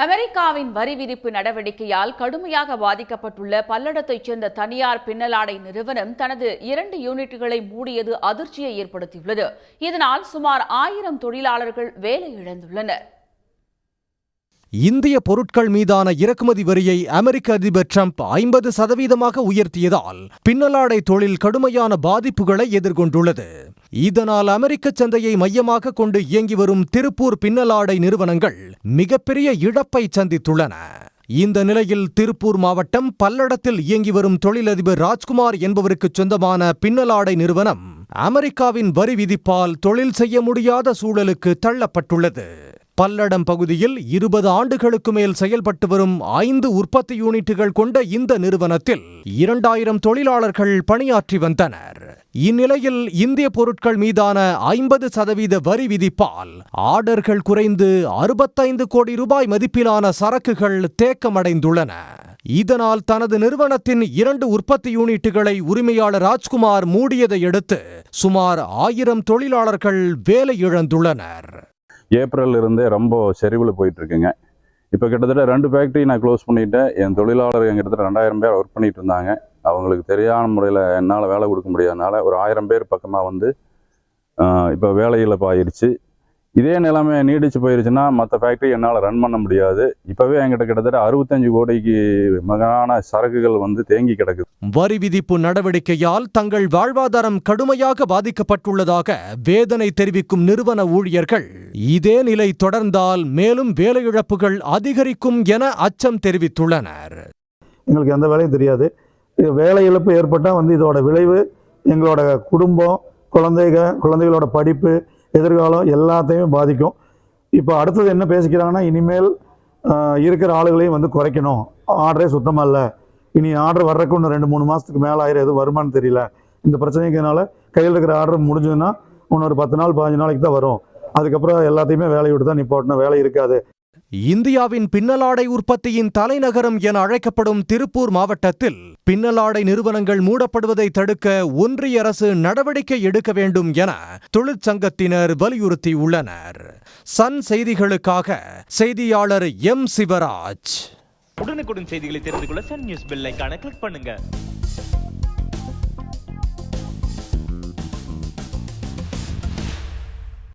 அமெரிக்காவின் வரி விதிப்பு நடவடிக்கையால் கடுமையாக பாதிக்கப்பட்டுள்ள பல்லடத்தைச் சேர்ந்த தனியார் பின்னலாடை நிறுவனம் தனது 2 யூனிட்டுகளை மூடியது அதிர்ச்சியை ஏற்படுத்தியுள்ளது. இதனால் சுமார் 1000 தொழிலாளர்கள் வேலை இழந்துள்ளனர். இந்திய பொருட்கள் மீதான இறக்குமதி வரியை அமெரிக்க அதிபர் டிரம்ப் 50% உயர்த்தியதால் பின்னலாடை தொழில் கடுமையான பாதிப்புகளை எதிர்கொண்டுள்ளது. இதனால் அமெரிக்க சந்தையை மையமாக கொண்டு இயங்கி வரும் திருப்பூர் பின்னலாடை நிறுவனங்கள் மிகப்பெரிய இழப்பை சந்தித்துள்ளன. இந்த நிலையில் திருப்பூர் மாவட்டம் பல்லடத்தில் இயங்கி வரும் தொழிலதிபர் ராஜ்குமார் என்பவருக்கு சொந்தமான பின்னலாடை நிறுவனம் அமெரிக்காவின் வரி விதிப்பால் தொழில் செய்ய முடியாத சூழலுக்கு தள்ளப்பட்டுள்ளது. பல்லடம் பகுதியில் 20 ஆண்டுகளுக்கு மேல் செயல்பட்டு வரும் 5 உற்பத்தி யூனிட்டுகள் கொண்ட இந்த நிறுவனத்தில் 2000 தொழிலாளர்கள் பணியாற்றி வந்தனர். இந்நிலையில் இந்திய பொருட்கள் மீதான 50% வரி விதிப்பால் ஆர்டர்கள் குறைந்து 65 கோடி ரூபாய் மதிப்பிலான சரக்குகள் தேக்கமடைந்துள்ளன. இதனால் தனது நிறுவனத்தின் 2 உற்பத்தி யூனிட்டுகளை உரிமையாளர் ராஜ்குமார் மூடியதை அடுத்து சுமார் 1000 தொழிலாளர்கள் வேலை இழந்துள்ளனர். ஏப்ரல் இருந்தே ரொம்ப சரிவில் போயிட்டு இருக்குங்க. இப்போ கிட்டத்தட்ட 2 ஃபேக்ட்ரி நான் க்ளோஸ் பண்ணிட்டேன். என் தொழிலாளர் கிட்டத்தட்ட 2000 பேர் ஒர்க் பண்ணிட்டு இருந்தாங்க. அவங்களுக்கு சரியான முறையில் என்னால் வேலை கொடுக்க முடியாதனால ஒரு 1000 பேர் பக்கமாக வந்து இப்போ வேலை இழப்பு ஆயிடுச்சு. இதே நிலைமை நீடிச்சு போயிருச்சுன்னா மற்ற ஃபேக்ட்ரி என்னால் ரன் பண்ண முடியாது. இப்போவே என்கிட்ட கிட்டத்தட்ட 65 கோடிக்கு மகனான சரக்குகள் வந்து தேங்கி கிடக்குது. வரி விதிப்பு நடவடிக்கையால் தங்கள் வாழ்வாதாரம் கடுமையாக பாதிக்கப்பட்டுள்ளதாக வேதனை தெரிவிக்கும் நிறுவன ஊழியர்கள் இதே நிலை தொடர்ந்தால் மேலும் வேலை இழப்புகள் அதிகரிக்கும் என அச்சம் தெரிவித்துள்ளனர். எங்களுக்கு எந்த வேலையும் தெரியாது. வேலை இழப்பு ஏற்பட்டால் இதோட விளைவு எங்களோட குடும்பம், குழந்தைகளோட படிப்பு, எதிர்காலம் எல்லாத்தையும் பாதிக்கும். இப்போ அடுத்தது என்ன பேசிக்கிறாங்கன்னா, இனிமேல் இருக்கிற ஆளுகளையும் குறைக்கணும், ஆர்டரே சுத்தமாக இல்லை, இனி ஆர்டர் வர்றதுக்கு இன்னும் 2-3 மாதத்துக்கு மேலே ஆயிரம், எதுவும் வருமானு தெரியல. இந்த பிரச்சனைக்குனால கையில் இருக்கிற ஆர்டர் முடிஞ்சதுன்னா இன்னொரு 10 நாள் 15 நாளைக்கு தான் வரும். அதுக்கப்புறம் எல்லாத்தையுமே வேலையை விட்டு தான் நிப்பாட்டணும், வேலை இருக்காது. இந்தியாவின் பின்னலாடை உற்பத்தியின் தலைநகரம் என அழைக்கப்படும் திருப்பூர் மாவட்டத்தில் பின்னலாடை நிறுவனங்கள் மூடப்படுவதை தடுக்க ஒன்றிய அரசு நடவடிக்கை எடுக்க வேண்டும் என தொழிற்சங்கத்தினர் வலியுறுத்தியுள்ளனர். சன் செய்திகளுக்காக செய்தியாளர் எம். சிவராஜ். உடனுக்குடன் செய்திகளை தெரிந்து கொள்ள சன் நியூஸ் பெல் ஐகானை கிளிக் பண்ணுங்க.